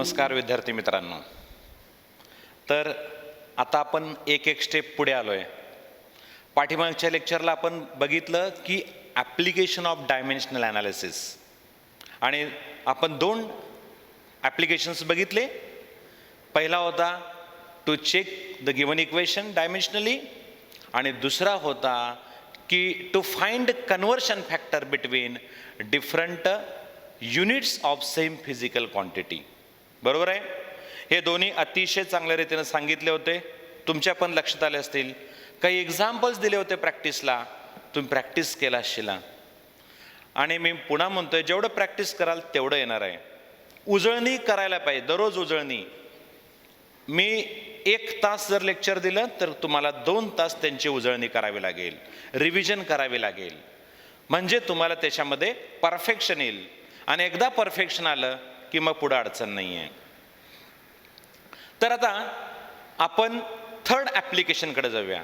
नमस्कार विद्यार्थी मित्रांनो. तर आता आपण एक स्टेप पुढे आलोय. पाठीमागच्या लेक्चरला आपण बघितलं की ॲप्लिकेशन ऑफ डायमेन्शनल ॲनालिसिस आणि आपण दोन ॲप्लिकेशन्स बघितले. पहिला होता to check the given equation dimensionally आणि दुसरा होता की to find conversion factor between different units of same physical quantity. बरोबर आहे. हे दोन्ही अतिशय चांगल्या रीतीने सांगितले होते. तुमच्या पण लक्षात आले असतील. काही एक्झाम्पल्स दिले होते प्रॅक्टिसला, तुम्ही प्रॅक्टिस केला असशीला. आणि मी पुन्हा म्हणतोय, जेवढं प्रॅक्टिस कराल तेवढं येणार आहे. उजळणी करायला पाहिजे, दररोज उजळणी. मी 1 तास जर लेक्चर दिलं तर तुम्हाला 2 तास त्यांची उजळणी करावी लागेल, रिव्हिजन करावी लागेल, म्हणजे तुम्हाला त्याच्यामध्ये परफेक्शन येईल. आणि एकदा परफेक्शन आलं की मग पुढं अडचण नाही आहे. तर आता आपण थर्ड ॲप्लिकेशनकडे जाऊया.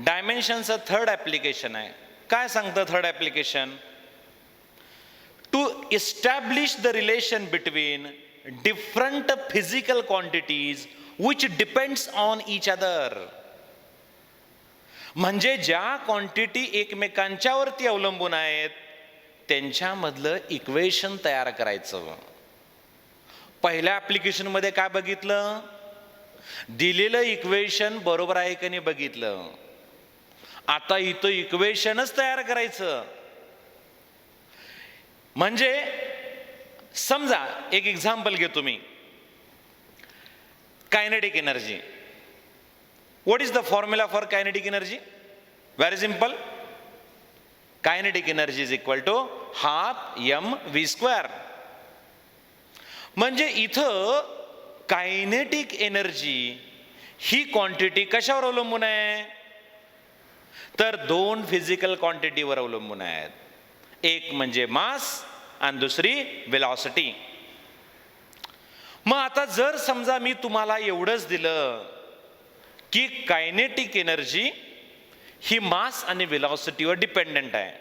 डायमेन्शनचं थर्ड ॲप्लिकेशन आहे. काय सांगतं third application? To establish the relation between different physical quantities which depends on each other. म्हणजे ज्या क्वांटिटी एकमेकांच्यावरती अवलंबून आहेत त्यांच्यामधलं इक्वेशन तयार करायचं. पहिल्या ॲप्लिकेशनमध्ये काय बघितलं? दिलेलं इक्वेशन बरोबर आहे की नाही बघितलं. आता इथं इक्वेशनच तयार करायचं. म्हणजे समजा एक एक्झाम्पल घेतो मी. Kinetic energy. What is the formula for kinetic energy? Very simple. Kinetic energy is equal to half mv². म्हणजे इथं कायनेटिक एनर्जी ही क्वांटिटी कशावर अवलंबून आहे? तर 2 फिजिकल क्वांटिटीवर अवलंबून आहेत. एक म्हणजे मास आणि दुसरी वेलॉसिटी. मग आता जर समजा मी तुम्हाला एवढंच दिलं की कायनेटिक एनर्जी ही मास आणि वेलॉसिटीवर डिपेंडंट आहे,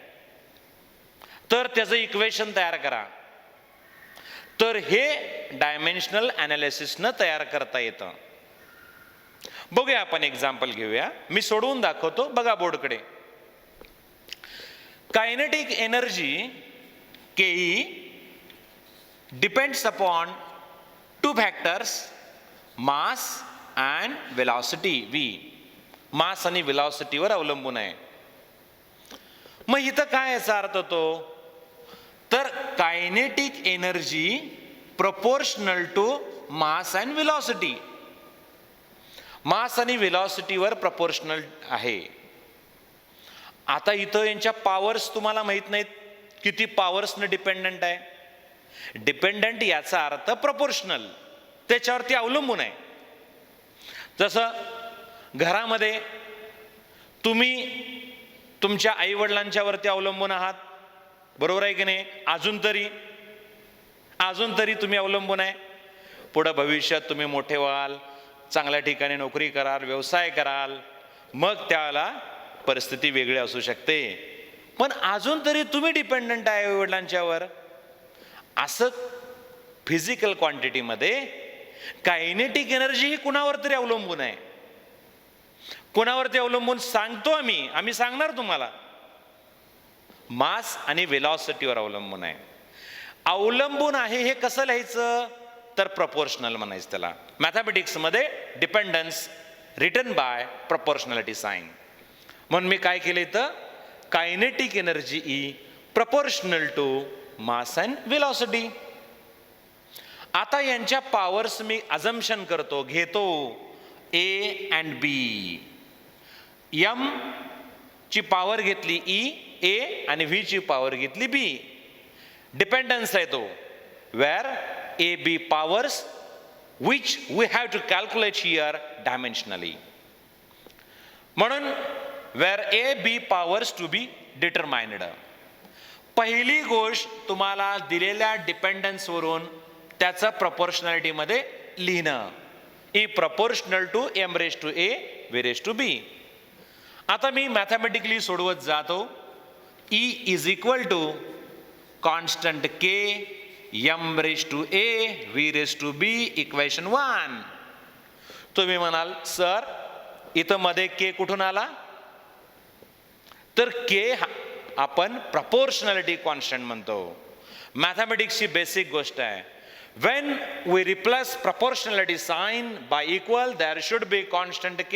तर त्याचं इक्वेशन तयार करा. तर हे डायमेन्शनल ॲनालिसिसनं तयार करता येतं. बघूया, आपण एक्झाम्पल घेऊया. मी सोडवून दाखवतो, बघा बोर्डकडे. Kinetic energy Ke depends upon 2 factors, mass and velocity v. Mass आणि वेलॉसिटीवर अवलंबून आहे. मग इथं काय याचा अर्थ होतो? तर kinetic energy proportional to mass and velocity. Mass आणि वेलॉसिटीवर प्रपोर्शनल आहे. आता इथं यांच्या पॉवर्स तुम्हाला माहित नाहीत किती पॉवर्सनं डिपेंडंट आहे. डिपेंडंट याचा अर्थ प्रपोर्शनल, त्याच्यावरती अवलंबून आहे. जसं घरामध्ये तुम्ही तुमच्या आई वडिलांच्या वरती अवलंबून आहात, बरोबर आहे की नाही? अजून तरी तुम्ही अवलंबून आहे. पुढं भविष्यात तुम्ही मोठे व्हाल, चांगल्या ठिकाणी नोकरी कराल, व्यवसाय कराल, मग त्याला परिस्थिती वेगळी असू शकते. पण अजून तरी तुम्ही डिपेंडंट आहे आई वडिलांच्यावर. असं फिजिकल क्वांटिटीमध्ये कायनेटिक एनर्जी ही कुणावर तरी अवलंबून आहे. कुणावरती अवलंबून सांगतो आम्ही सांगणार तुम्हाला. मास आणि वेलॉसिटीवर अवलंबून आहे. अवलंबून आहे हे कसं लिहायचं? तर प्रपोर्शनल म्हणायचं त्याला. मॅथमॅटिक्समध्ये dependence written by proportionality sign. म्हणून मी काय केलं इथं? Kinetic energy E proportional to mass and velocity. आता यांच्या पॉवर्स मी अजम्पशन करतो, घेतो ए अँड बी. एम ची पॉवर घेतली ई ए आणि व्ही ची पॉवर घेतली बी. डिपेंडन्स आहे तो. Where A B powers which we have to calculate here dimensionally. म्हणून where A B powers to be determined. पहिली गोष्ट तुम्हाला दिलेल्या डिपेंडन्सवरून त्याचं प्रपोर्शनॅलिटीमध्ये लिहिणं. E proportional to M raise to A V raise to B. आता मी मॅथमॅटिकली सोडवत जातो. E is equal to constant K m raise to a v raise to b equation 1. तुम्ही म्हणाल सर इथं मध्ये k कुठून आला? तर k आपण प्रपोर्शनॅलिटी कॉन्स्टंट म्हणतो. मॅथमॅटिक्सची बेसिक गोष्ट आहे. when we replace proportionality sign by equal there should be constant k.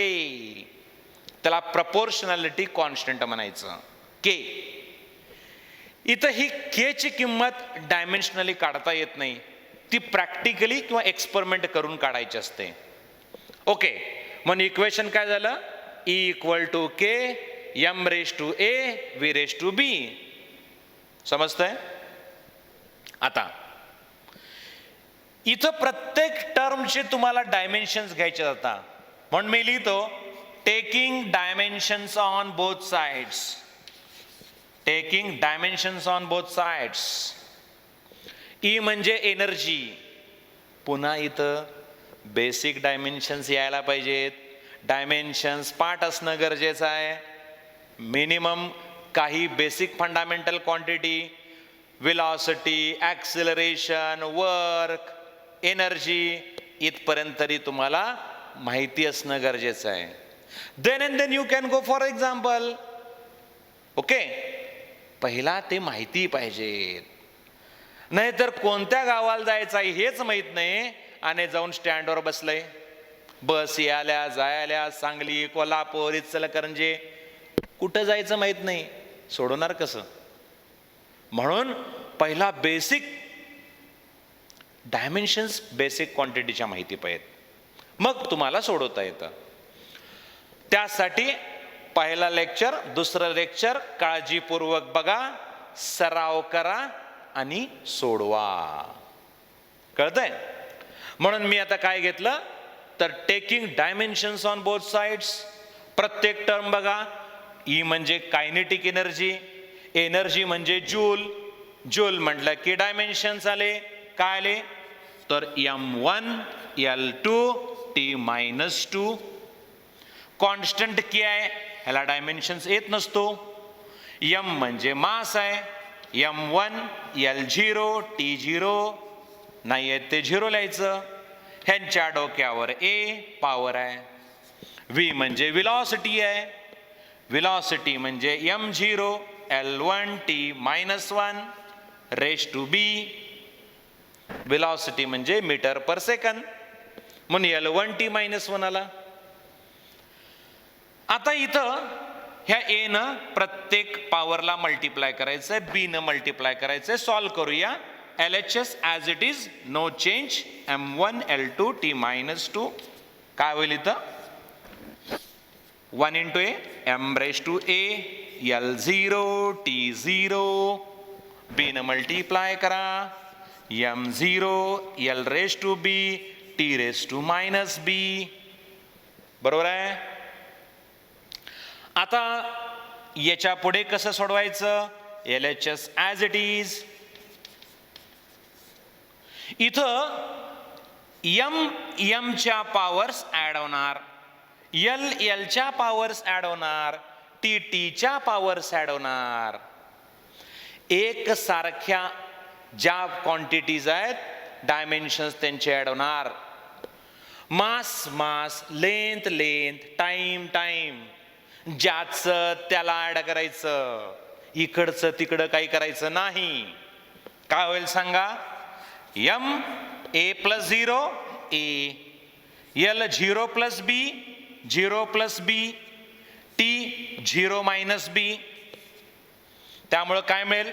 त्याला प्रपोर्शनॅलिटी कॉन्स्टंट म्हणायचं k. इथं ही k ची किंमत डायमेन्शनली काढता येत नाही, ती प्रॅक्टिकली किंवा एक्सपेरिमेंट करून काढायची असते. ओके, मग इक्वेशन काय झालं? E equal to k m raise to a v raise to b. समजतंय? आता इथं प्रत्येक टर्मचे तुम्हाला डायमेन्शन्स घ्यायचे जातात. म्हणून मी लिहितो taking dimensions on both sides. Taking dimensions on both sides. E म्हणजे एनर्जी. पुन्हा इथं बेसिक डायमेन्शन्स यायला पाहिजेत. डायमेन्शन्स पाठ असणं गरजेचं आहे. मिनिमम काही basic fundamental quantity, velocity, acceleration, work, energy, इथपर्यंत तरी तुम्हाला माहिती असणं गरजेचं आहे. Then and then you can go for example. Okay, पहिला ते माहिती पाहिजे. नाहीतर कोणत्या गावाला जायचं आहे हेच माहित नाही आणि जाऊन स्टँडवर बसलंय. बस याल्या जायल्या, सांगली, कोल्हापूर, इचलकरंजी, कुठं जायचं माहित नाही, सोडवणार कसं? म्हणून पहिला बेसिक डायमेन्शन्स, बेसिक क्वांटिटीच्या माहिती पाहिजेत, मग तुम्हाला सोडवता येतं. त्यासाठी पहिला लेक्चर, दुसरं लेक्चर काळजीपूर्वक बघा, सराव करा आणि सोडवा. कळतंय? म्हणून मी आता काय घेतलं तर taking dimensions on both sides. प्रत्येक टर्म बघा. ई म्हणजे कायनेटिक एनर्जी, एनर्जी म्हणजे जूल. जूल म्हटलं की डायमेन्शन्स आले. काय आले? तर m1 l2 t-2. कॉन्स्टंट के आहे, ह्याला डायमेन्शन्स येत नसतो. m म्हणजे मास आहे. m1 l0 t0 नाही येत ते 0 लिहायचं. ह्यांच्या डोक्यावर a पॉवर आहे. v म्हणजे वेलॉसिटी आहे. वेलॉसिटी म्हणजे m0 l1 t-1 raise to b. Velocity म्हणजे मीटर पर सेकंद, म्हणून l1 t-1 आला. आता इथं ह्या a न प्रत्येक पॉवरला मल्टिप्लाय करायचंय, b न मल्टिप्लाय करायचंय. सॉल्व्ह करूया. LHS as it is, no change. m1 l2 t-2 काय होईल इथं? 1 into a m raised to a l0 t0. b न मल्टिप्लाय करा. m0 l raised to b t raised to -b. बरोबर आहे? आता याच्या पुढे कसं सोडवायचं? LHS as it is. इथं m च्या पॉवर्स ऍड होणार, l च्या पॉवर्स ऍड होणार, t च्या पॉवर्स ऍड होणार. एक सारख्या ज्या क्वांटिटीज आहेत डायमेन्शन्स त्यांचे ऍड होणार. मास मास, लेंथ लेंथ, टाइम टाइम, ज्याचं त्याला ऍड करायचं, इकडचं तिकडं काही करायचं नाही. काय होईल सांगा? m a plus 0 a, l 0 plus b 0 plus b, t 0 minus b. त्यामुळं काय मिळेल?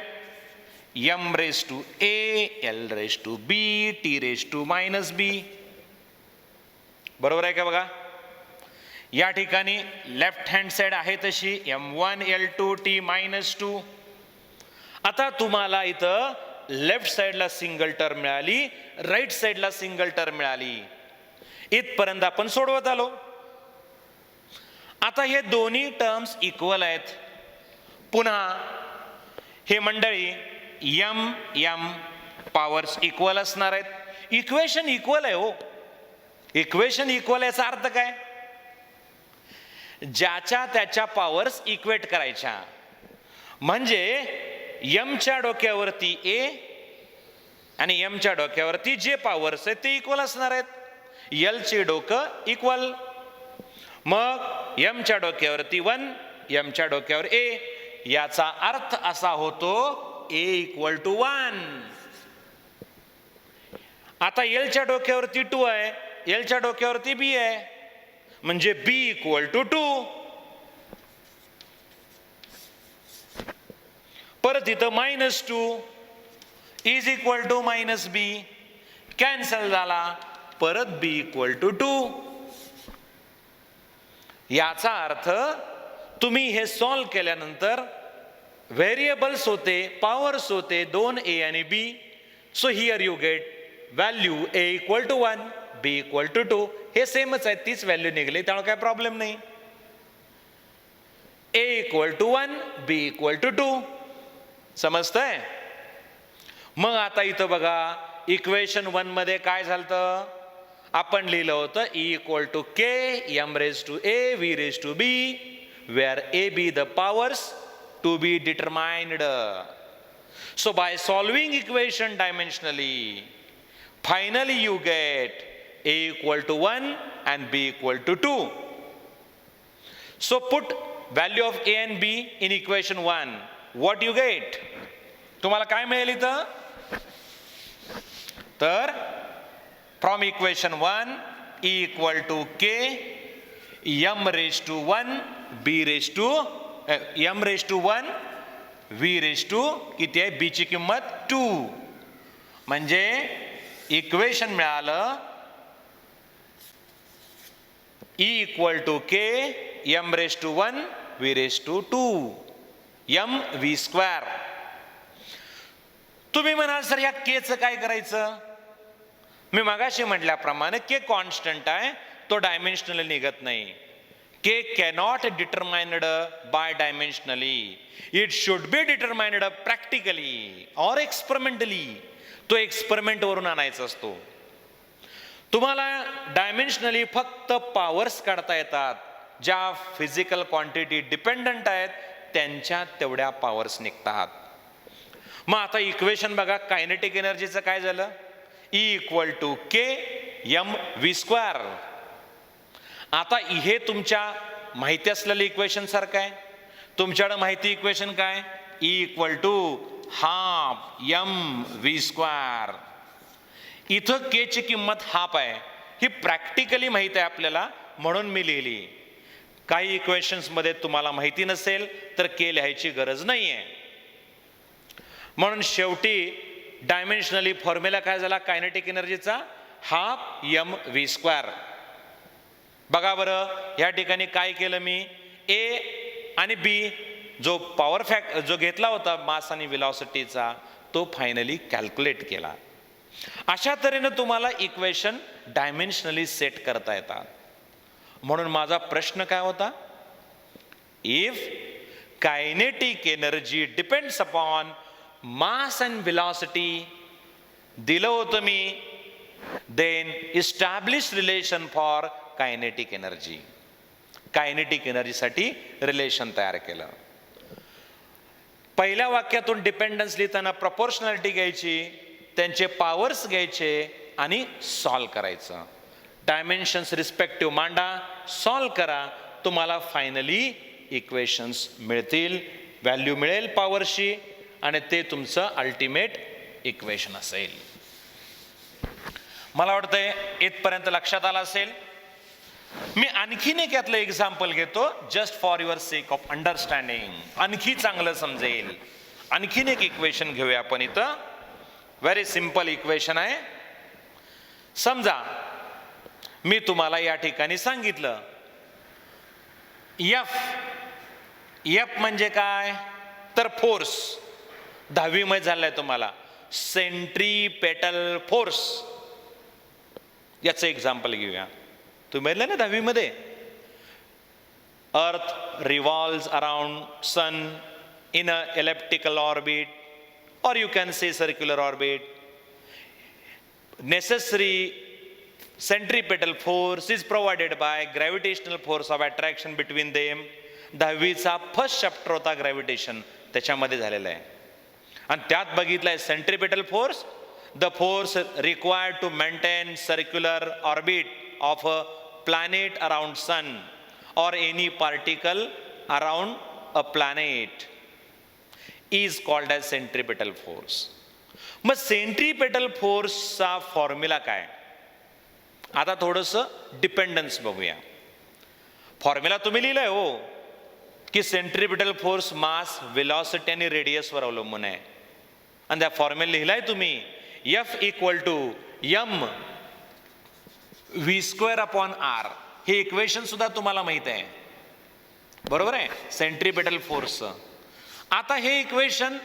m raised to a l raised to b t raised to -b. बरोबर आहे का? बघा या ठिकाणी लेफ्ट हँड साइड आहे तशी m1 l2 t-2. आता तुम्हाला इथं लेफ्ट साइडला सिंगल टर्म मिळाली, राईट साइडला सिंगल टर्म मिळाली. इथपर्यंत आपण सोडवत आलो. आता हे दोन्ही टर्म्स इक्वल आहेत. पुन्हा हे मंडळी m पॉवर्स इक्वल असणार आहेत. इक्वेशन इक्वल आहे हो. इक्वेशन इक्वल याचा अर्थ काय? ज्याच्या त्याच्या पॉवर्स इक्वेट करायच्या. म्हणजे m च्या डोक्यावरती a आणि एमच्या डोक्यावरती जे पॉवर्स आहेत ते इक्वल असणार आहेत. एलचे डोकं इक्वल, मग एमच्या डोक्यावरती 1, एमच्या डोक्यावर ए, याचा अर्थ असा होतो ए इक्वल टू 1. आता एलच्या डोक्यावरती 2 आहे, एलच्या डोक्यावरती बी आहे, म्हणजे बी इक्वल टू 2. परत इथं -2 is equal to -b, cancel झाला, परत बी इक्वल टू 2. याचा अर्थ तुम्ही हे सॉल्व केल्यानंतर व्हेरिएबल्स होते, पॉवर्स होते 2 ए आणि B. So here you get value A equal to 1, B equal to 2. हे सेमच आहे, तीच व्हॅल्यू निघली, त्यामुळे काय प्रॉब्लेम नाही. A equal to 1, B equal to 2. समजतंय? मग आता इथं बघा इक्वेशन 1 मध्ये काय झालं, आपण लिहिलं होतं E equal to k m raise to A v raise to b, where a be the powers to be determined. So by solving equation dimensionally, finally you get a equal to 1 and b equal to 2. So put value of a and b in equation 1. What you get? तुम्हाला काय मिळेल इथं? तर from equation 1 E equal to k m raised to 1 b raised to m raised to 1 v raised to किती आहे, b ची किंमत 2. म्हणजे इक्वेशन मिळालं E equal to k m raised to 1 v raised to 2 m v square. तुम्ही म्हणाल sir या के चं काय करायचं? मी मगाशी म्हटल्याप्रमाणे के कॉन्स्टंट आहे, तो डायमेन्शनली निघत नाही. K cannot determined by dimensionally. It should be determined practically or experimentally. तो एक्सपेरिमेंट वरून आणायचा असतो. तुम्हाला डायमेन्शनली फक्त पॉवर्स काढता येतात, ज्या फिजिकल क्वांटिटी डिपेंडंट आहेत त्यांच्या तेवढ्या पॉवर्स निघतात. मग आता इक्वेशन बघा, कायनेटिक एनर्जीचं काय झालं, E equal to k m V square. आता हे तुमच्या माहिती असलेलं इक्वेशन सारखं आहे. तुमच्याकडे माहिती इक्वेशन काय, E equal to half M V square. इथं के ची किंमत हाफ आहे, ही प्रॅक्टिकली माहिती आहे आपल्याला, म्हणून मी लिहिली. काही इक्वेशन्स मध्ये तुम्हाला माहिती नसेल तर के लिहायची गरज नाहीये. म्हणून शेवटी डायमेन्शनली फॉर्म्युला काय झाला कायनेटिक एनर्जीचा, हाफ एम व्ही स्क्वेअर. बघा बरं या ठिकाणी काय केलं मी, ए आणि बी जो पॉवर जो घेतला होता मास आणि व्हेलॉसिटीचा, तो फायनली कॅल्क्युलेट केला. अशा तऱ्हेने तुम्हाला इक्वेशन डायमेन्शनली सेट करता येतात. म्हणून माझा प्रश्न काय होता, if kinetic energy depends upon mass and velocity दिलं होतं मी, then establish relation for kinetic energy. Kinetic एनर्जीसाठी रिलेशन तयार केलं. पहिल्या वाक्यातून डिपेंडन्स लिहिताना प्रपोर्शनॅलिटी घ्यायची, त्यांचे पॉवर्स घ्यायचे आणि सॉल्व करायचं. डायमेन्शन्स रिस्पेक्टिव्ह मांडा, सॉल्व करा, तुम्हाला फायनली इक्वेशन्स मिळतील, व्हॅल्यू मिळेल पॉवरशी, आणि ते तुमचं अल्टिमेट इक्वेशन असेल. मला वाटतंय इथपर्यंत लक्षात आलं असेल. मी आणखीन एक यातलं एक्झाम्पल घेतो, just for your sake of understanding, आणखी चांगलं समजेल. आणखीन एक इक्वेशन घेऊया आपण इथं. व्हेरी सिंपल इक्वेशन आहे. समजा मी तुम्हाला या ठिकाणी सांगितलं एफ. एफ म्हणजे काय, तर फोर्स. 10वी मध्ये झालाय तुम्हाला, सेंट्रीपेटल फोर्स. याचं एक्झाम्पल घेऊया. तुम्ही म्हणलं ना 10वी मध्ये, earth revolves around sun in a elliptical orbit, or you can say circular orbit. Necessary centripetal force is provided by gravitational force of attraction between them. 10वीचा फर्स्ट चॅप्टर होता gravitation, त्याच्यामध्ये झालेला आहे. आणि त्यात बघितलंय centripetal force the force required to maintain circular orbit of a planet around sun or any particle around a planet is called as centripetal force. मग centripetal फोर्सचा formula काय? आता थोडंसं डिपेंडन्स बघूया. फॉर्म्युला तुम्ही लिहिलाय हो की सेंट्रिपिटल फोर्स मास, वेलॉसिटी आणि रेडियसवर अवलंबून आहे. आणि त्या फॉर्म्युला लिहिलाय तुम्ही F equal to m v² upon r. हे इक्वेशन सुद्धा तुम्हाला माहित आहे, बरोबर आहे, सेंट्रिपिटल फोर्सचं. आता हे इक्वेशन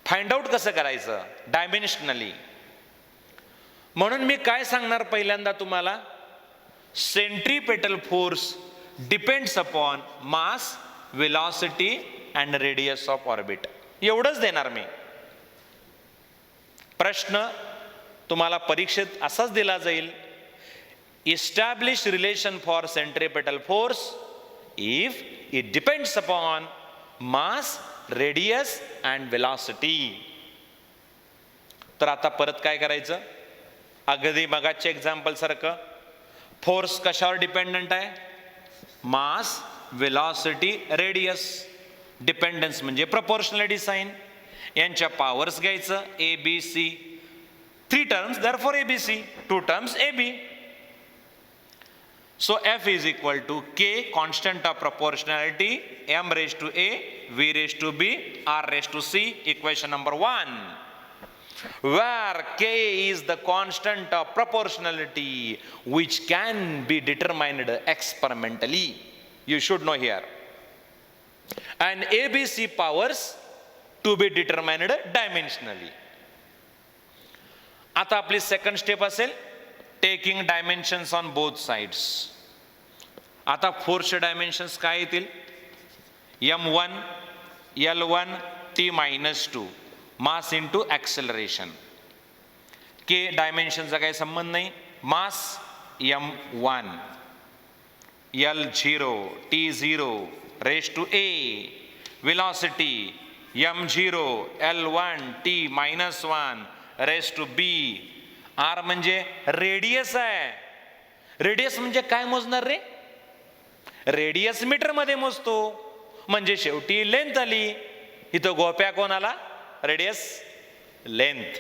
फाइंड आउट कसं करायचं डायमेन्शनली? म्हणून मी काय सांगणार पहिल्यांदा तुम्हाला, centripetal force depends upon mass, velocity and radius of orbit. एवढंच देणार मी. प्रश्न तुम्हाला परीक्षेत असाच दिला जाईल, establish relation for centripetal force if it depends upon mass, radius and velocity. तर आता परत काय करायचं, अगदी मगाच्या एक्झाम्पल सारखं, फोर्स कशावर डिपेंडंट आहे? Mass, velocity, radius. डिपेंडन्स म्हणजे प्रपोर्शनॅलिटी साइन. यांच्या पॉवर्स घ्यायचं a b c. 3 terms therefore ABC, 2 terms AB. So F is equal to K, constant of proportionality, m raised to A, v raised to B, r raised to C, equation number 1. Where K is the constant of proportionality which can be determined experimentally. You should know here. And ABC powers to be determined dimensionally. आता आपली second step असेल taking dimensions on both sides. आता फोर्सचे dimensions काय येतील? m1, l1, t-2 mass into acceleration. के डायमेन्शनचा काही संबंध नाही. Mass m1, l0, t0 raise to a, velocity m0, l1, t-1 raise to b. R म्हणजे रेडियस आहे. रेडियस म्हणजे काय मोजणार रे? रेडियस मीटर मध्ये मोजतो, म्हणजे शेवटी लेंथ आली. इथं गोप्या कोण आला? Radius, length.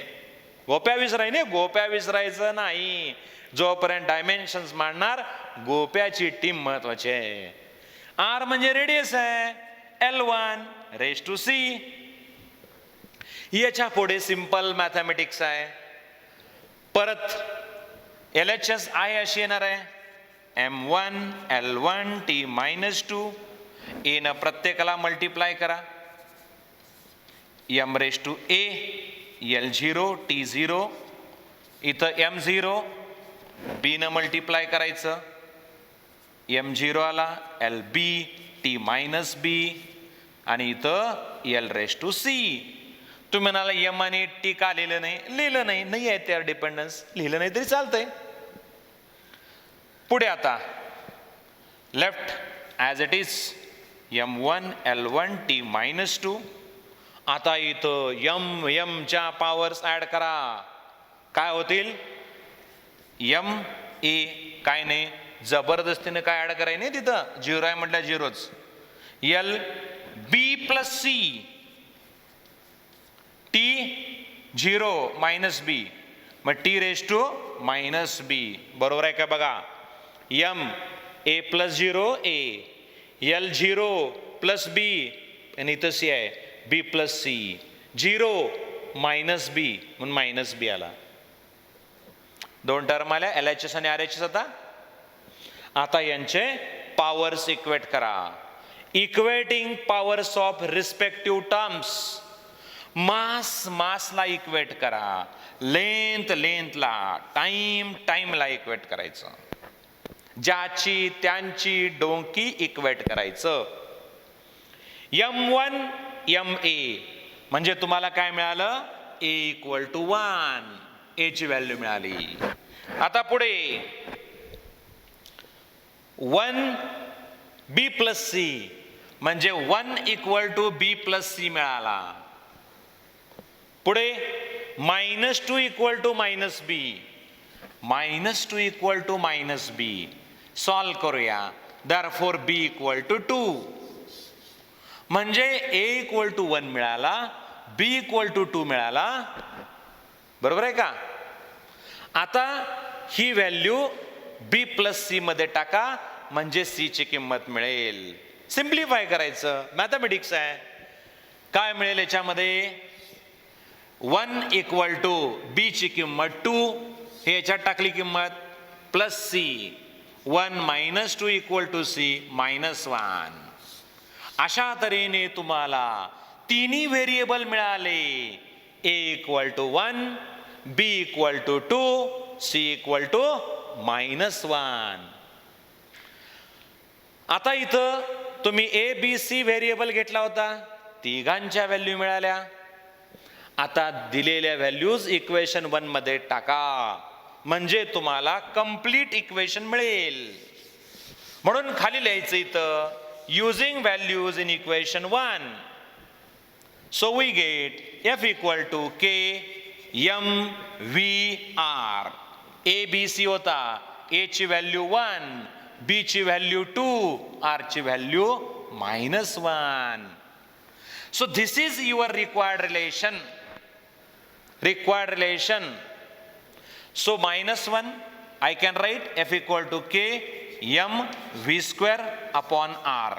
गोप्या विसरायने, गोप्या विसरायचं नाही. जोपर्यंत डायमेन्शन्स मांडणार गोप्याची टीम महत्वाची आहे. आर म्हणजे रेडियस आहे, L1 रेस टू सी. याच्या पुढे सिंपल मॅथमॅटिक्स आहे. परत LHS आहे अशी येणार आहे, m1 l1 t-2. ए न प्रत्येकाला मल्टिप्लाय करा. m raise to a, l0, t0. इथं m0 b न मल्टिप्लाय करायचं, m0 आला, lb, t-b आणि इथं l रेस टू c. तुम्ही म्हणाला यम आणि टी का लिहिलं नाही? लिहिलं नाही, नाही आहे त्यावर डिपेंडन्स. लिहिलं नाही तरी चालतंय. पुढे आता left as it is m1 l1 t-2. आता इथं m च्या पॉवर्स ऍड करा. काय होतील? m a काय नाही, जबरदस्तीने काय ऍड करायचं नाही. तिथं 0 आहे म्हटलं 0च. l b plus c, t0 minus B, मग T raise to minus B. बरोबर आहे का बघा? m a plus 0 a, l0 plus B आणि इथं सी आहे b plus C. 0 minus B म्हणून मायनस बी आला. 2 टर्म आल्या LHS आणि RHS. आता यांचे पॉवर्स इक्वेट करा. Equating powers of respective terms. मासला इक्वेट करा, लेंथला, टाइमला इक्वेट करायचं. ज्याची त्यांची डोंकी इक्वेट करायचं. m1 ma म्हणजे तुम्हाला काय मिळालं? a equal to 1. a ची व्हॅल्यू मिळाली. आता पुढे 1 b प्लस c म्हणजे 1 equal to b plus c मिळाला. पुढे -2 equal to -b, -2 equal to -b. Solve करूया. therefore b equal to 2. म्हणजे a इक्वल टू 1 मिळाला, b इक्वल टू 2 मिळाला. बरोबर आहे का? आता ही व्हॅल्यू b प्लस c मध्ये टाका, म्हणजे c ची किंमत मिळेल. सिम्प्लिफाय करायचं, मॅथमॅटिक्स आहे. काय मिळेल याच्यामध्ये? 1 इक्वल टू b ची किंमत 2, हे याच्यात टाकली किंमत, plus c. 1 -2 equal to c -1. अशा तऱ्हेने तुम्हाला तिन्ही व्हेरिएबल मिळाले. a equal to 1, b equal to 2, c equal to -1. आता इथं तुम्ही a b c व्हेरिएबल घेतला होता, तिघांच्या व्हॅल्यू मिळाल्या. आता दिलेल्या व्हॅल्यूज इक्वेशन 1 मध्ये टाका, म्हणजे तुम्हाला कंप्लीट इक्वेशन मिळेल. म्हणून खाली लिहायचं इथं, using values in equation 1. So we get f equal to k m v r. a b c होता, a ची व्हॅल्यू 1, b ची व्हॅल्यू 2, r ची value -1. So this is your required relation. So -1, I can write f equal to k m v square upon r.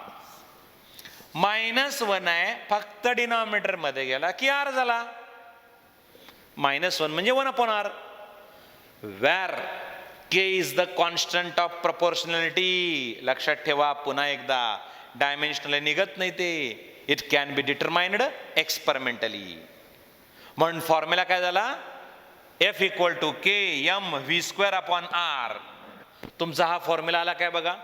-1 आहे, फक्त denominator मध्ये गेला की r झाला. -1 म्हणजे 1 upon r. Where k is the constant of proportionality. लक्षात ठेवा पुन्हा एकदा, डायमेन्शनल निघत नाही ते. It can be determined experimentally. म्हणून फॉर्म्युला काय झाला? f equal to k m v square upon r. तुमचा हा फॉर्म्युला आला काय बघा.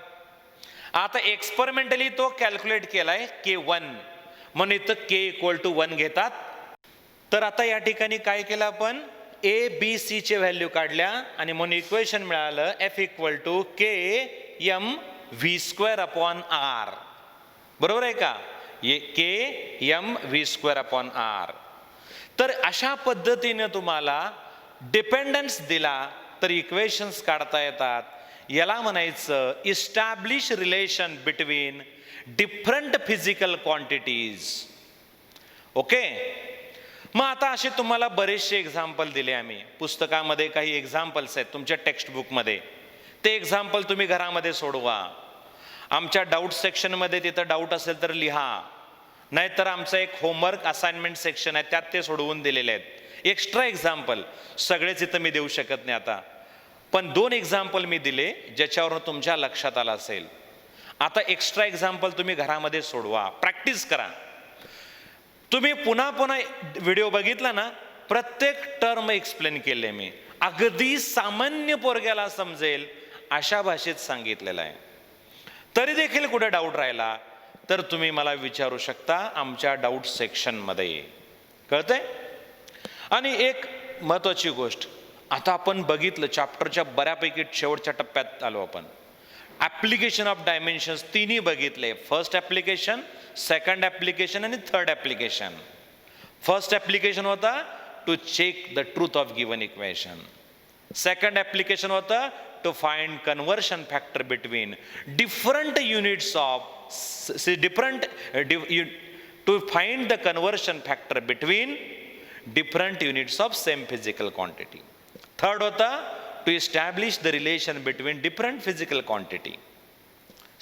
आता एक्सपेरिमेंटली तो कॅल्क्युलेट केलाय k1, म्हणून इथं k इक्वल टू 1 घेतात. तर आता या ठिकाणी काय केलं आपण? a b c चे व्हॅल्यू काढल्या आणि म्हणून इक्वेशन मिळालं f equal to k m v square upon r. बरोबर आहे का? k m v square upon r. तर अशा पद्धतीने तुम्हाला डिपेंडन्स दिला तर इक्वेशन्स काढता येतात. याला म्हणायचं establish relation between different physical quantities. Okay. मग आता असे तुम्हाला बरेचसे एक्झाम्पल दिले आम्ही पुस्तकामध्ये. काही एक्झाम्पल्स आहेत तुमच्या टेक्स्टबुकमध्ये, ते एक्झाम्पल तुम्ही घरामध्ये सोडवा. आमच्या डाऊट सेक्शनमध्ये तिथं डाऊट असेल तर लिहा, नाहीतर आमचं एक होमवर्क असाइनमेंट सेक्शन आहे, त्यात ते सोडवून दिलेले आहेत. एक्स्ट्रा एक्झाम्पल सगळेच इथं मी देऊ शकत नाही आता, पण 2 एक्झाम्पल मी दिले ज्याच्यावरून तुमच्या लक्षात आलं असेल. आता एक्स्ट्रा एक्झाम्पल तुम्ही घरामध्ये सोडवा, प्रॅक्टिस करा. तुम्ही पुन्हा पुन्हा व्हिडिओ बघितला ना, प्रत्येक टर्म एक्सप्लेन केले मी, अगदी सामान्य पोरग्याला समजेल अशा भाषेत सांगितलेलं आहे. तरी देखील कुठे डाऊट राहिला तर तुम्ही मला विचारू शकता आमच्या डाऊट सेक्शनमध्ये. कळतंय? आणि एक महत्त्वाची गोष्ट, आता आपण बघितलं चॅप्टरच्या बऱ्यापैकी शेवटच्या टप्प्यात आलो आपण. ॲप्लिकेशन ऑफ डायमेन्शन्स तिन्ही बघितले. फर्स्ट ॲप्लिकेशन, सेकंड ॲप्लिकेशन आणि थर्ड ॲप्लिकेशन. फर्स्ट ॲप्लिकेशन होता to check the truth of given equation. Second application होता to find conversion factor between different units of to find the conversion factor between different units of same physical quantity. Third होता to establish the relation between different physical quantity.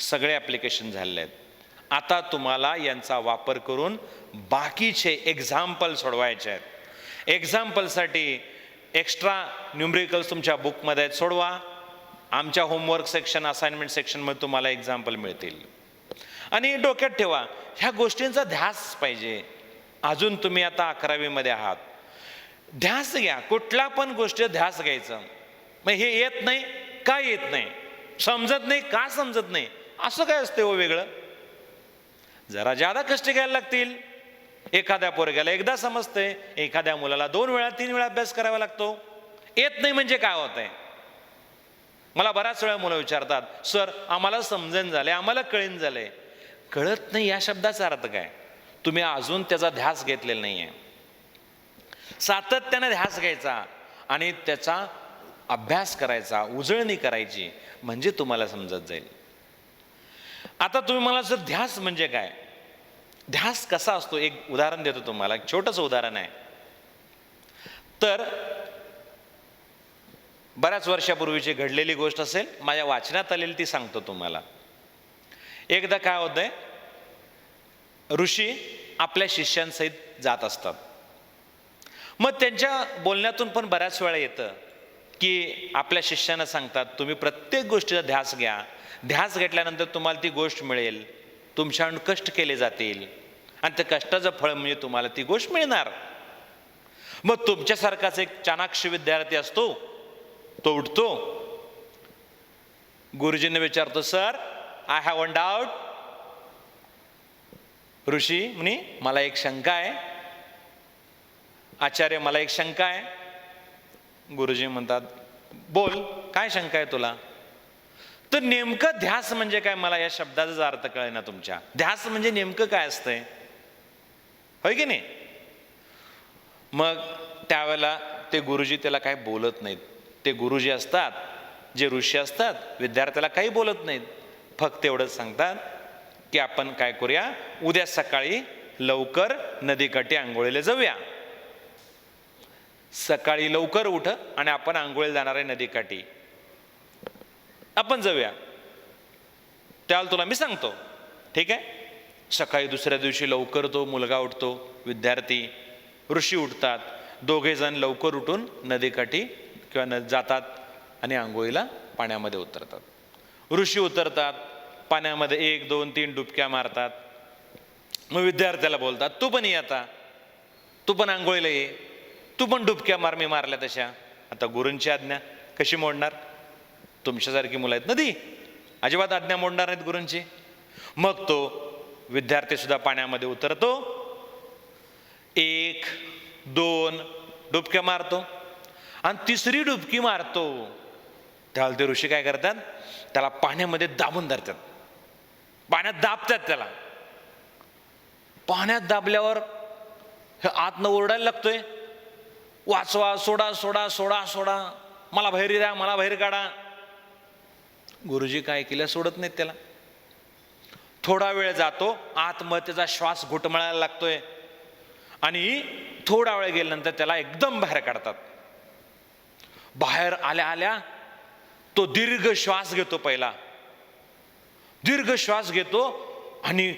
सगळे application झाले आहेत. आता तुम्हाला यांचा वापर करून बाकीचे एक्झाम्पल सोडवायचे आहेत. एक्झाम्पलसाठी एक्स्ट्रा न्यूमरिकल्स तुमच्या बुकमध्ये आहेत, सोडवा. आमच्या होमवर्क सेक्शन, असाइनमेंट सेक्शनमध्ये तुम्हाला एक्झाम्पल मिळतील. आणि डोक्यात ठेवा, ह्या गोष्टींचा ध्यास पाहिजे. अजून तुम्ही आता 11वी मध्ये आहात, ध्यास घ्या. कुठला पण गोष्ट ध्यास घ्यायचं. मग हे येत नाही, का येत नाही, समजत नाही, का समजत नाही, असं काय असते हो वेगळं? जरा जादा कष्ट घ्यायला लागतील. एखाद्या पोरग्याला एकदा समजते, एखाद्या मुलाला 2 वेळा 3 वेळा अभ्यास करावा लागतो. येत नाही म्हणजे काय होत आहे? मला बऱ्याच वेळा मुलं विचारतात, सर आम्हाला समजून झाले, आम्हाला कळीन झाले. कळत नाही या शब्दाचा अर्थ काय? तुम्ही अजून त्याचा ध्यास घेतलेला नाही आहे. सातत्याने ध्यास घ्यायचा आणि त्याचा अभ्यास करायचा, उजळणी करायची, म्हणजे तुम्हाला समजत जाईल. आता तुम्ही मला जर ध्यास म्हणजे काय, ध्यास कसा असतो, एक उदाहरण देतो तुम्हाला, एक छोटंसं उदाहरण आहे. तर बऱ्याच वर्षापूर्वीची घडलेली गोष्ट असेल, माझ्या वाचनात आलेली ती सांगतो तुम्हाला. एकदा काय होतंय, ऋषी आपल्या शिष्यांसहित जात असतात. मग त्यांच्या बोलण्यातून पण बऱ्याच वेळा येतं की आपल्या शिष्यांना सांगतात, तुम्ही प्रत्येक गोष्टीचा ध्यास घ्या, ध्यास घेतल्यानंतर तुम्हाला ती गोष्ट मिळेल, तुमच्याकडून कष्ट केले जातील आणि त्या कष्टाचं फळ म्हणजे तुम्हाला ती गोष्ट मिळणार. मग तुमच्यासारखाच एक चाणाक्ष विद्यार्थी असतो, तो उठतो, गुरुजींना विचारतो, sir I have one doubt. Rishi म्हणे, मला एक शंका आहे. आचार्य, मला एक शंका आहे. गुरुजी म्हणतात, बोल, काय शंका आहे तुला? तर नेमकं ध्यास म्हणजे काय, मला या शब्दाचा अर्थ कळेना तुमच्या. ध्यास म्हणजे नेमकं काय असतंय, होय की नाही? मग त्यावेळेला ते गुरुजी त्याला काही बोलत नाहीत. ते गुरुजी असतात, जे ऋषी असतात, विद्यार्थ्याला काही बोलत नाहीत, फक्त एवढंच सांगतात की आपण काय करूया, उद्या सकाळी लवकर नदीकाठी आंघोळीला जाऊया. सकाळी लवकर उठ आणि आपण आंघोळीला जाणार आहे नदीकाठी, आपण जाऊया, त्याला तुला मी सांगतो. ठीक आहे. सकाळी दुसऱ्या दिवशी लवकर तो मुलगा उठतो, विद्यार्थी, ऋषी उठतात, दोघे जण लवकर उठून नदीकाठी किंवा जातात आणि आंघोळीला पाण्यामध्ये उतरतात. ऋषी उतरतात, पाण्यामध्ये 1 2 3 डुबक्या मारतात. मग विद्यार्थ्याला बोलतात, तू पण ये, आता तू पण आंघोळीला ये, तू पण डुबक्या मार, मी मारल्या तशा. आता गुरूंची आज्ञा कशी मोडणार? तुमच्यासारखी मुलं आहेत नदी, अजिबात आज्ञा मोडणार नाहीत गुरूंची. मग तो विद्यार्थी सुद्धा पाण्यामध्ये उतरतो, 1 2 डुबक्या मारतो आणि तिसरी डुबकी मारतो. त्याला ते ऋषी काय करतात, त्याला पाण्यामध्ये दाबून धरतात, पाण्यात दाबतात त्याला. पाण्यात दाबल्यावर हे आतनं ओरडायला लागतोय, वाचवा, सोडा सोडा सोडा सोडा, मला बाहेर द्या, मला बाहेर काढा. गुरुजी काय केलं, सोडत नाहीत त्याला. थोडा वेळ जातो, आतमध्ये त्याचा श्वास घुटमळायला लागतोय आणि थोडा वेळ गेल्यानंतर त्याला एकदम बाहेर काढतात. बाहेर आल्या आल्या तो दीर्घ श्वास घेतो, पहिला दीर्घ श्वास घेतो आणि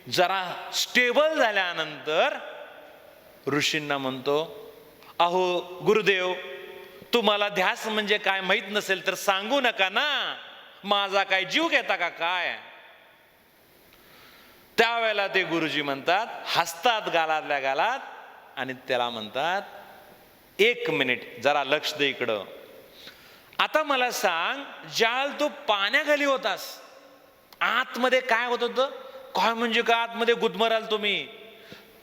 जरा स्टेबल झाल्यानंतर ऋषींना म्हणतो, अहो गुरुदेव, तुम्हाला ध्यास म्हणजे काय माहित नसेल तर सांगू नका ना, माझा काय जीव घेता का काय? त्यावेळेला ते गुरुजी म्हणतात, हसतात गालातल्या गालात आणि त्याला म्हणतात, 1 मिनिट जरा लक्ष दे इकडं. आता मला सांग, ज्याल तू पाण्याखाली होतास, आतमध्ये काय होत होतं? काय म्हणजे काय आतमध्ये गुदमराल तुम्ही?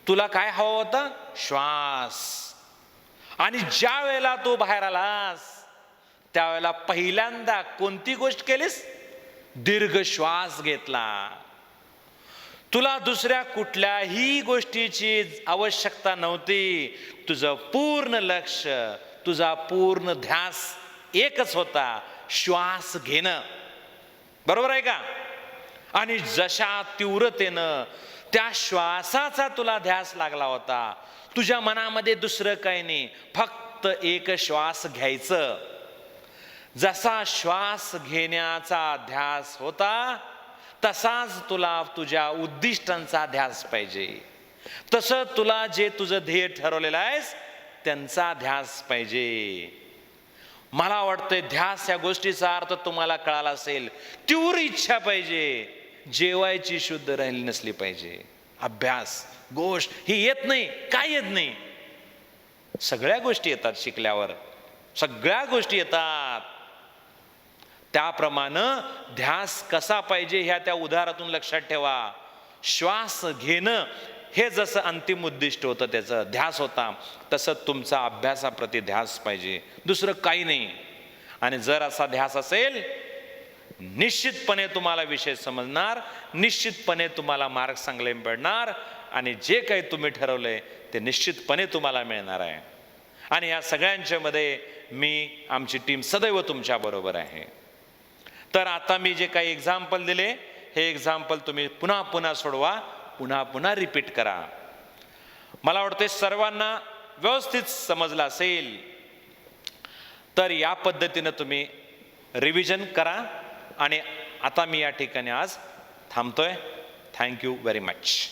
तुला काय हवा होता? श्वास. आणि ज्या वेळेला तू बाहेर आलास त्यावेळेला पहिल्यांदा कोणती गोष्ट केलीस? दीर्घ श्वास घेतला. तुला दुसऱ्या कुठल्याही गोष्टीची आवश्यकता नव्हती. तुझं पूर्ण लक्ष, तुझा पूर्ण ध्यास एकच होता, श्वास घेणं. बरोबर आहे का? आणि जशा तीव्रतेनं त्या श्वासाचा तुला ध्यास लागला होता, तुझ्या मनामध्ये दुसरं काही नाही, फक्त एक श्वास घ्यायचं. जसा श्वास घेण्याचा ध्यास होता तसाच तुला तुझ्या उद्दिष्टांचा ध्यास पाहिजे. तसं तुला जे तुझं ध्येय ठरवलेलं आहेस त्यांचा ध्यास पाहिजे. मला वाटतंय ध्यास या गोष्टीचा अर्थ तुम्हाला कळाला असेल. तीव्र इच्छा पाहिजे, जेवायची शुद्ध राहिली नसली पाहिजे. अभ्यास गोष्ट ही येत नाही, काय येत नाही? सगळ्या गोष्टी येतात शिकल्यावर, सगळ्या गोष्टी येतात. त्याप्रमाणे ध्यास कसा पाहिजे ह्या त्या उदाहरणातून लक्षात ठेवा. श्वास घेणं हे जसं अंतिम उद्दिष्ट होतं, त्याचं ध्यास होता, तसं तुमचा अभ्यासाप्रती ध्यास पाहिजे, दुसरं काही नाही. आणि जर असा ध्यास असेल, निश्चितपणे तुम्हाला विषय समजणार, निश्चितपणे तुम्हाला मार्ग चांगले पडणार आणि जे काही तुम्ही ठरवलंय ते निश्चितपणे तुम्हाला मिळणार आहे. आणि या सगळ्यांच्या मध्ये आमची टीम सदैव तुमच्याबरोबर आहे. तर आता मी जे काही एक्झाम्पल दिले, हे एक्झाम्पल तुम्ही पुन्हा पुन्हा सोडवा, पुन्हा पुन्हा रिपीट करा. मला वाटते सर्वांना व्यवस्थित समजलं असेल. तर या पद्धतीनं तुम्ही रिव्हिजन करा. आणि आता मी या ठिकाणी आज थांबतोय. Thank you very much.